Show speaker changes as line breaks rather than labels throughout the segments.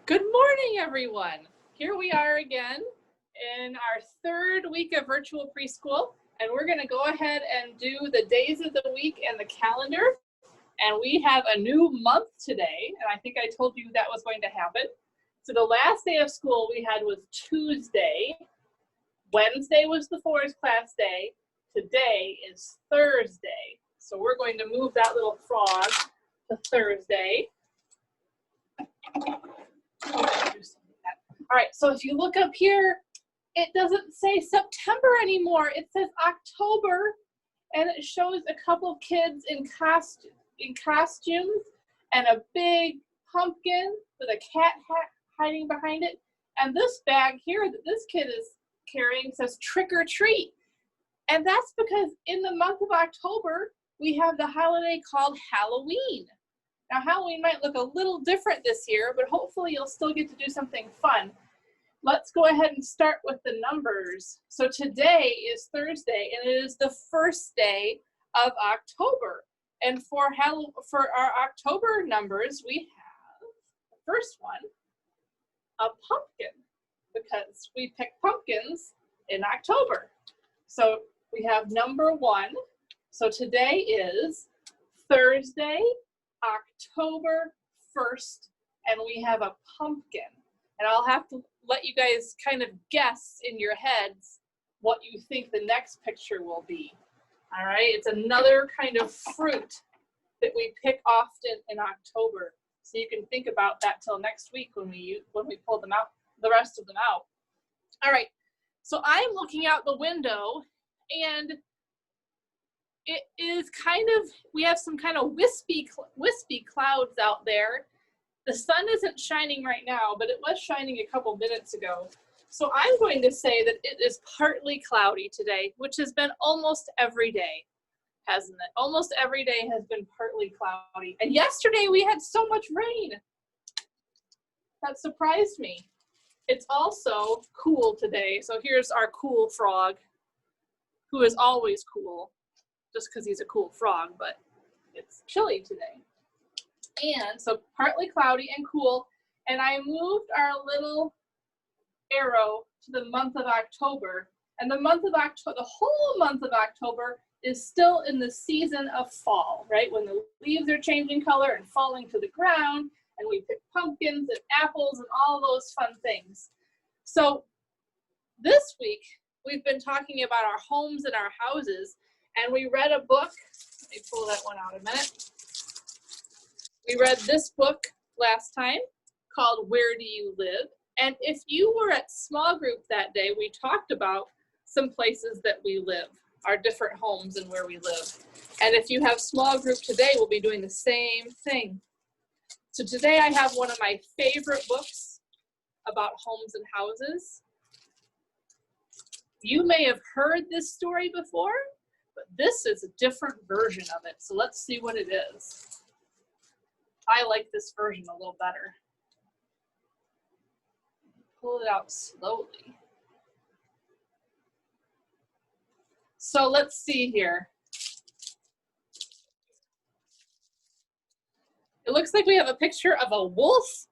Good morning, everyone. Here we are again in our third week of virtual preschool, and we're going to go ahead and do the days of the week and the calendar. And we have a new month today, and I think I told you that was going to happen. So the last day of school we had was Tuesday. Wednesday was the 4's class day. Today is Thursday. So we're going to move that little frog to Thursday. All right, so if you look up here, it doesn't say September anymore. It says October, and it shows a couple of kids in costumes and a big pumpkin with a cat hat hiding behind it. And this bag here that this kid is carrying says trick or treat. And that's because in the month of October, we have the holiday called Halloween. Now, Halloween might look a little different this year, but hopefully you'll still get to do something fun. Let's go ahead and start with the numbers. So today is Thursday, and it is the first day of October. And for our October numbers, we have the first one, a pumpkin, because we pick pumpkins in October. So we have number 1. So today is Thursday, October 1st, and we have a pumpkin. And I'll have to let you guys kind of guess in your heads what you think the next picture will be. All right, it's another kind of fruit that we pick often in October. So you can think about that till next week when we pull them out, the rest of them out. All right, so I'm looking out the window, and it is kind of, we have some kind of wispy clouds out there. The sun isn't shining right now, but it was shining a couple minutes ago. So I'm going to say that it is partly cloudy today, which has been almost every day, hasn't it? Almost every day has been partly cloudy. And yesterday we had so much rain. That surprised me. It's also cool today. So here's our cool frog, who is always cool, just because he's a cool frog, but it's chilly today. And so partly cloudy and cool. And I moved our little arrow to the month of October. And the month of October, the whole month of October is still in the season of fall, right? When the leaves are changing color and falling to the ground, and we pick pumpkins and apples and all those fun things. So this week, we've been talking about our homes and our houses, and we read a book. Let me pull that one out a minute. We read this book last time called Where Do You Live? And if you were at small group that day, we talked about some places that we live, our different homes and where we live. And if you have small group today, we'll be doing the same thing. So today I have one of my favorite books about homes and houses. You may have heard this story before, but this is a different version of it. So let's see what it is. I like this version a little better. Pull it out slowly. So let's see here. It looks like we have a picture of a wolf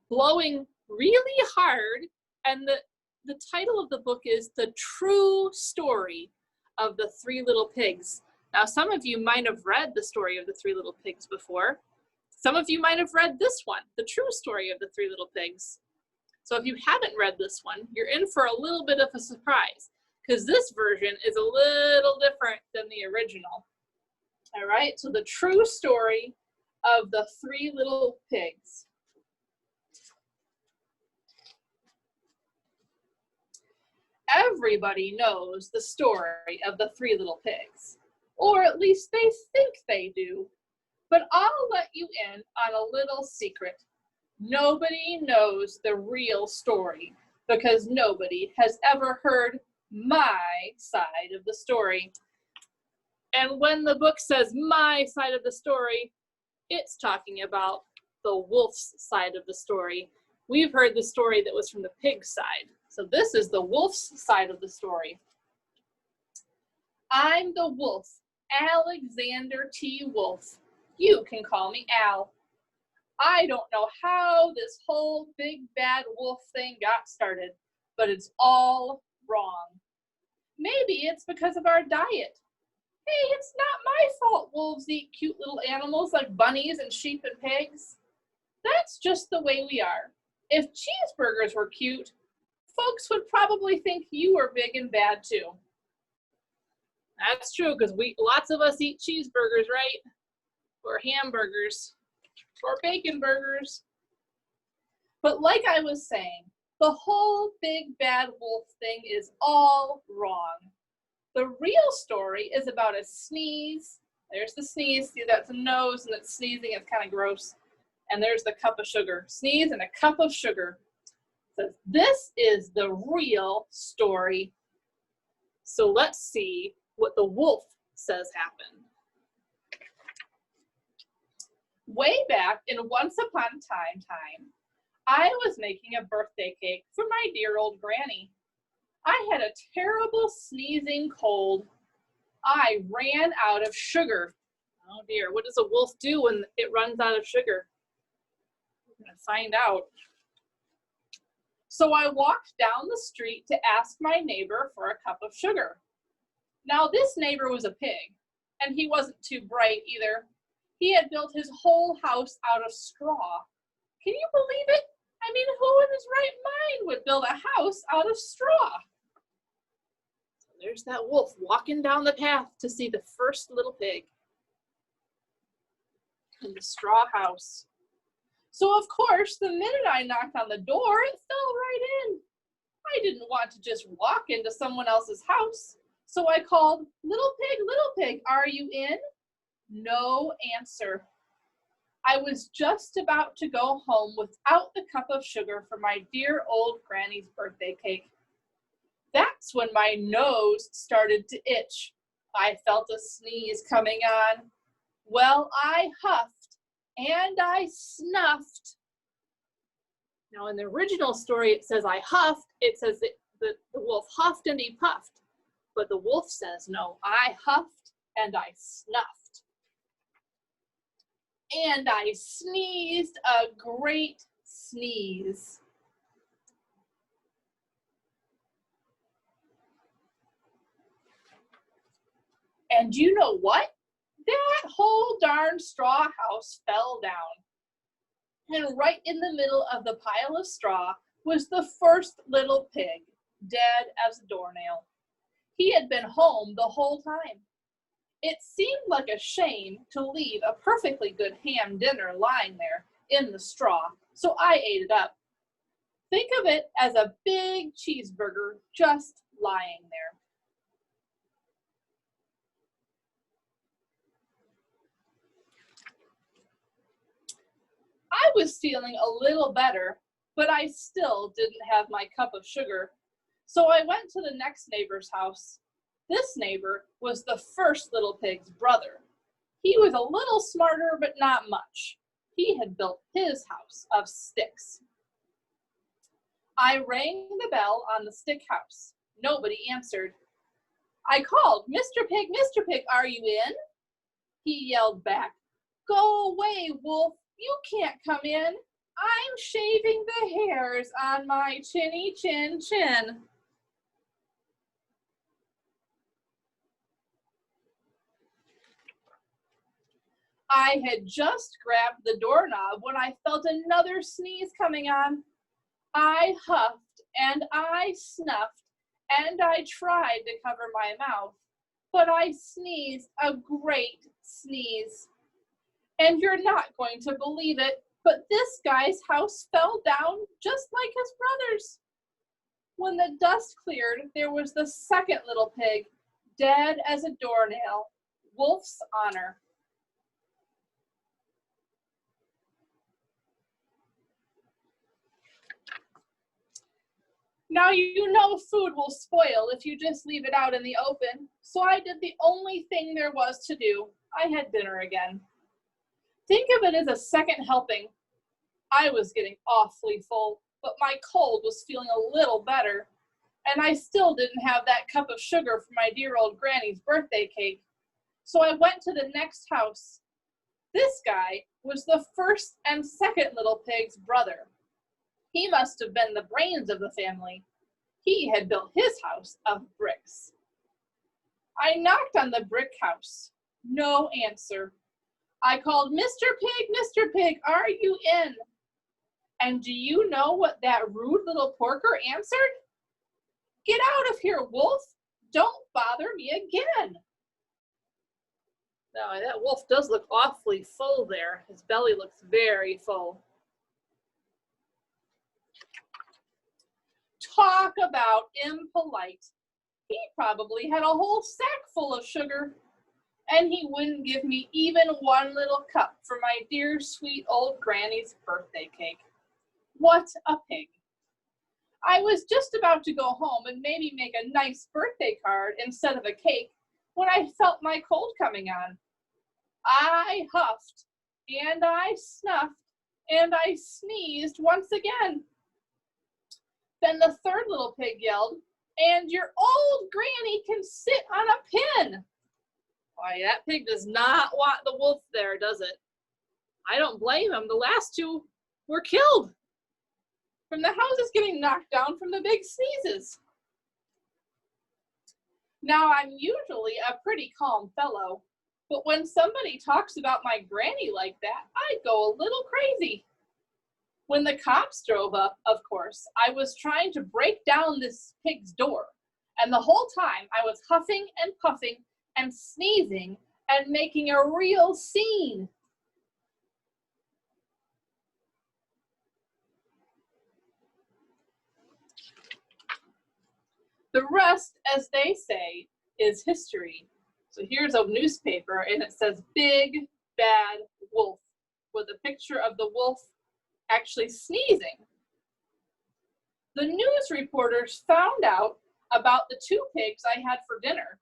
blowing really hard, and the title of the book is The True Story of the Three Little Pigs. Now, some of you might have read the story of the Three Little Pigs before. Some of you might have read this one, The True Story of the Three Little Pigs. So if you haven't read this one, you're in for a little bit of a surprise, because this version is a little different than the original. All right, so The True Story of the Three Little Pigs. Everybody knows the story of the Three Little Pigs, or at least they think they do. But I'll let you in on a little secret. Nobody knows the real story, because nobody has ever heard my side of the story. And when the book says my side of the story, it's talking about the wolf's side of the story. We've heard the story that was from the pig's side. So this is the wolf's side of the story. I'm the wolf, Alexander T. Wolf. You can call me Al. I don't know how this whole big bad wolf thing got started, but it's all wrong. Maybe it's because of our diet. Hey, it's not my fault wolves eat cute little animals like bunnies and sheep and pigs. That's just the way we are. If cheeseburgers were cute, folks would probably think you were big and bad too. That's true, because lots of us eat cheeseburgers, right? Or hamburgers, or bacon burgers. But like I was saying, the whole big bad wolf thing is all wrong. The real story is about a sneeze. There's the sneeze. See, that's a nose and it's sneezing. It's kind of gross. And there's the cup of sugar. Sneeze and a cup of sugar. So this is the real story. So let's see what the wolf says happened. Way back in Once Upon a Time, I was making a birthday cake for my dear old granny. I had a terrible sneezing cold. I ran out of sugar. Oh dear, what does a wolf do when it runs out of sugar? We're going to find out. So I walked down the street to ask my neighbor for a cup of sugar. Now this neighbor was a pig, and he wasn't too bright either. He had built his whole house out of straw. Can you believe it? I mean, who in his right mind would build a house out of straw? So there's that wolf walking down the path to see the first little pig in the straw house. So of course, the minute I knocked on the door, it fell right in. I didn't want to just walk into someone else's house. So I called, little pig, are you in? No answer. I was just about to go home without the cup of sugar for my dear old granny's birthday cake. That's when my nose started to itch. I felt a sneeze coming on. Well, I huffed and I snuffed. Now in the original story, it says I huffed. It says that the wolf huffed and he puffed. But the wolf says, no, I huffed and I snuffed. And I sneezed a great sneeze. And you know what? That whole darn straw house fell down. And right in the middle of the pile of straw was the first little pig, dead as a doornail. He had been home the whole time. It seemed like a shame to leave a perfectly good ham dinner lying there in the straw, so I ate it up. Think of it as a big cheeseburger just lying there. I was feeling a little better, but I still didn't have my cup of sugar. So I went to the next neighbor's house. This neighbor was the first little pig's brother. He was a little smarter, but not much. He had built his house of sticks. I rang the bell on the stick house. Nobody answered. I called, Mr. Pig, are you in? He yelled back, go away, wolf, you can't come in. I'm shaving the hairs on my chinny chin chin. I had just grabbed the doorknob when I felt another sneeze coming on. I huffed and I snuffed and I tried to cover my mouth, but I sneezed a great sneeze. And you're not going to believe it, but this guy's house fell down just like his brother's. When the dust cleared, there was the second little pig, dead as a doornail, wolf's honor. Now you know food will spoil if you just leave it out in the open, so I did the only thing there was to do. I had dinner again. Think of it as a second helping. I was getting awfully full, but my cold was feeling a little better, and I still didn't have that cup of sugar for my dear old granny's birthday cake. So I went to the next house. This guy was the first and second little pig's brother. He must have been the brains of the family. He had built his house of bricks. I knocked on the brick house. No answer. I called, Mr. Pig, are you in? And do you know what that rude little porker answered? Get out of here, wolf. Don't bother me again. Now, that wolf does look awfully full there. His belly looks very full. Talk about impolite. He probably had a whole sack full of sugar, and he wouldn't give me even one little cup for my dear sweet old granny's birthday cake. What a pig. I was just about to go home and maybe make a nice birthday card instead of a cake when I felt my cold coming on. I huffed, and I snuffed, and I sneezed once again. Then the third little pig yelled, and your old granny can sit on a pin. Why, that pig does not want the wolf there, does it? I don't blame him. The last two were killed from the houses getting knocked down from the big sneezes. Now, I'm usually a pretty calm fellow, but when somebody talks about my granny like that, I go a little crazy. When the cops drove up, of course, I was trying to break down this pig's door, and the whole time I was huffing and puffing and sneezing and making a real scene. The rest, as they say, is history. So here's a newspaper, and it says Big Bad Wolf, with a picture of the wolf actually sneezing. The news reporters found out about the two pigs I had for dinner.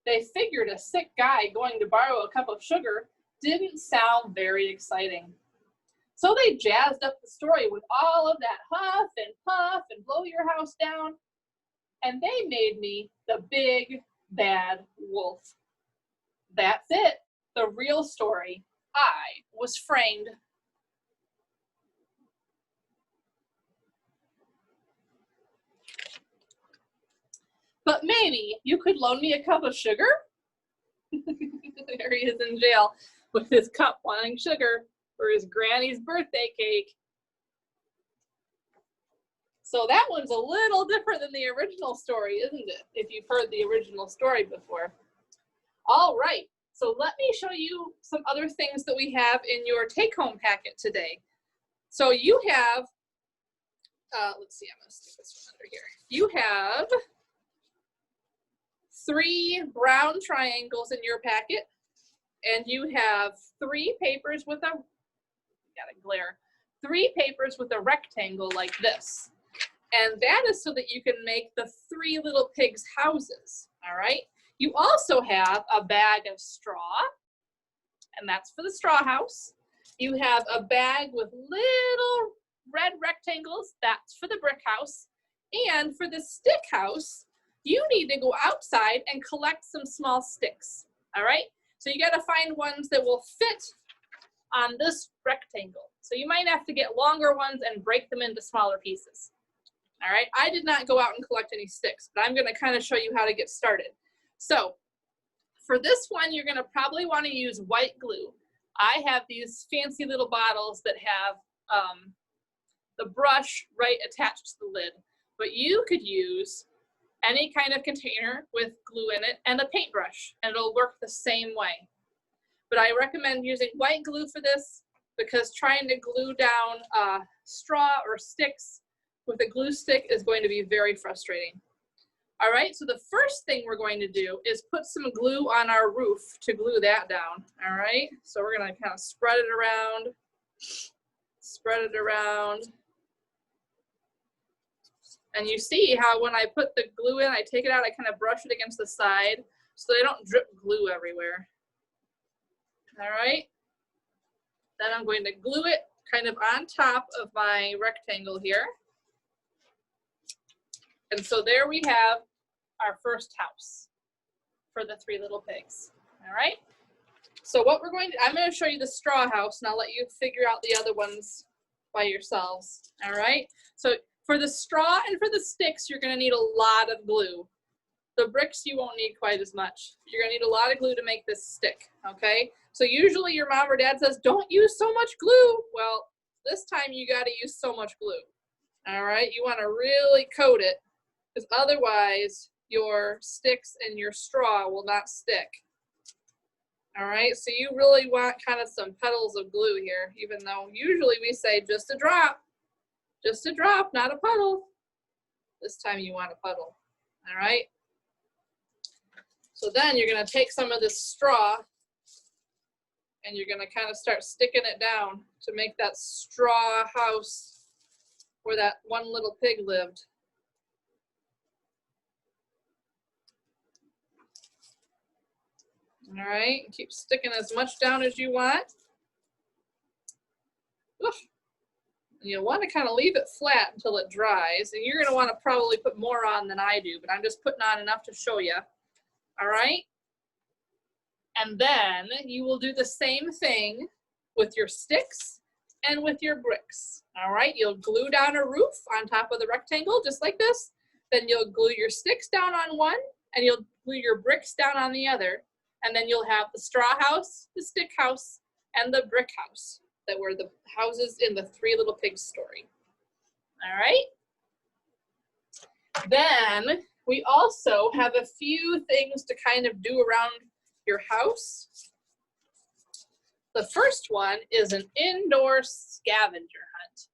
They figured a sick guy going to borrow a cup of sugar didn't sound very exciting. So they jazzed up the story with all of that huff and puff and blow your house down, and they made me the Big Bad Wolf. That's it, the real story. I was framed. But maybe you could loan me a cup of sugar? There he is in jail with his cup wanting sugar for his granny's birthday cake. So that one's a little different than the original story, isn't it? If you've heard the original story before. All right, so let me show you some other things that we have in your take-home packet today. So you have, let's see, I'm gonna stick this one under here. You have 3 brown triangles in your packet, and you have 3 papers with a, gotta glare, 3 papers with a rectangle like this. And that is so that you can make the 3 little pigs' houses, all right? You also have a bag of straw, and that's for the straw house. You have a bag with little red rectangles, that's for the brick house. And for the stick house, you need to go outside and collect some small sticks, all right? So you gotta find ones that will fit on this rectangle. So you might have to get longer ones and break them into smaller pieces. All right, I did not go out and collect any sticks, but I'm gonna kind of show you how to get started. So for this one, you're gonna probably wanna use white glue. I have these fancy little bottles that have the brush right attached to the lid, but you could use any kind of container with glue in it and a paintbrush, and it'll work the same way. But I recommend using white glue for this because trying to glue down straw or sticks with a glue stick is going to be very frustrating. All right, so the first thing we're going to do is put some glue on our roof to glue that down, all right? So we're gonna kind of spread it around. And you see how when I put the glue in, I take it out, I kind of brush it against the side so they don't drip glue everywhere. All right, then I'm going to glue it kind of on top of my rectangle here. And so there we have our first house for the 3 little pigs, all right? So what I'm going to show you the straw house, and I'll let you figure out the other ones by yourselves. All right. So for the straw and for the sticks, you're going to need a lot of glue. The bricks you won't need quite as much. You're going to need a lot of glue to make this stick. Okay. So usually your mom or dad says, don't use so much glue. Well, this time you got to use so much glue. All right. You want to really coat it, because otherwise your sticks and your straw will not stick. All right, so you really want kind of some puddles of glue here, even though usually we say just a drop, not a puddle. This time you want a puddle. All right. So then you're going to take some of this straw and you're going to kind of start sticking it down to make that straw house where that one little pig lived. All right, keep sticking as much down as you want. Oof. You'll want to kind of leave it flat until it dries, and you're going to want to probably put more on than I do, but I'm just putting on enough to show you. All right, and then you will do the same thing with your sticks and with your bricks. All right, you'll glue down a roof on top of the rectangle just like this. Then you'll glue your sticks down on one, and you'll glue your bricks down on the other. And then you'll have the straw house, the stick house, and the brick house that were the houses in the Three Little Pigs story. All right. Then we also have a few things to kind of do around your house. The first one is an indoor scavenger hunt.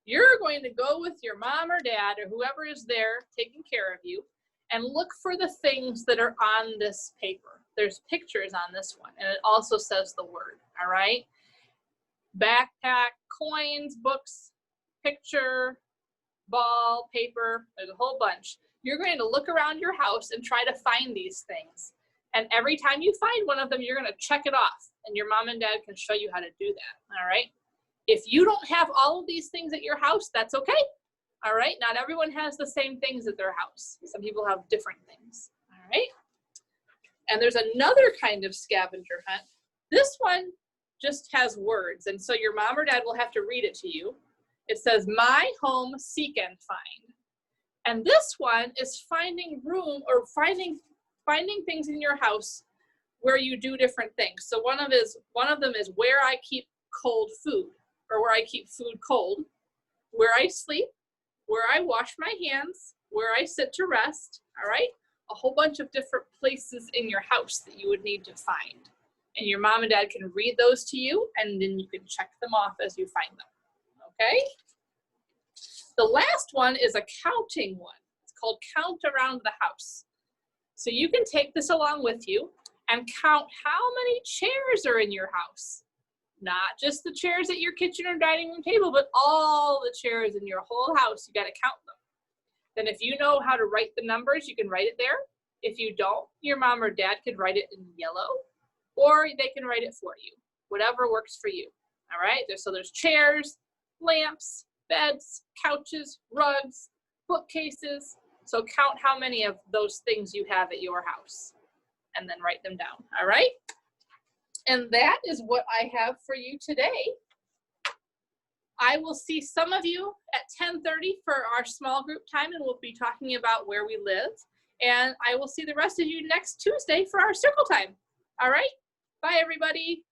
You're going to go with your mom or dad or whoever is there taking care of you and look for the things that are on this paper. There's pictures on this one, and it also says the word, all right? Backpack, coins, books, picture, ball, paper, there's a whole bunch. You're going to look around your house and try to find these things. And every time you find one of them, you're going to check it off, and your mom and dad can show you how to do that, all right? If you don't have all of these things at your house, that's okay, all right? Not everyone has the same things at their house. Some people have different things, all right? And there's another kind of scavenger hunt. This one just has words, and so your mom or dad will have to read it to you. It says, my home, seek and find. And this one is finding room or finding things in your house where you do different things. So one of them is where I keep cold food, or where I keep food cold, where I sleep, where I wash my hands, where I sit to rest, all right? A whole bunch of different places in your house that you would need to find. And your mom and dad can read those to you, and then you can check them off as you find them, okay? The last one is a counting one. It's called Count Around the House. So you can take this along with you and count how many chairs are in your house. Not just the chairs at your kitchen or dining room table, but all the chairs in your whole house. You got to count them. Then if you know how to write the numbers, you can write it there. If you don't, your mom or dad could write it in yellow, or they can write it for you. Whatever works for you, all right? So there's chairs, lamps, beds, couches, rugs, bookcases. So count how many of those things you have at your house and then write them down, all right? And that is what I have for you today. I will see some of you at 10:30 for our small group time, and we'll be talking about where we live. And I will see the rest of you next Tuesday for our circle time. All right? Bye, everybody.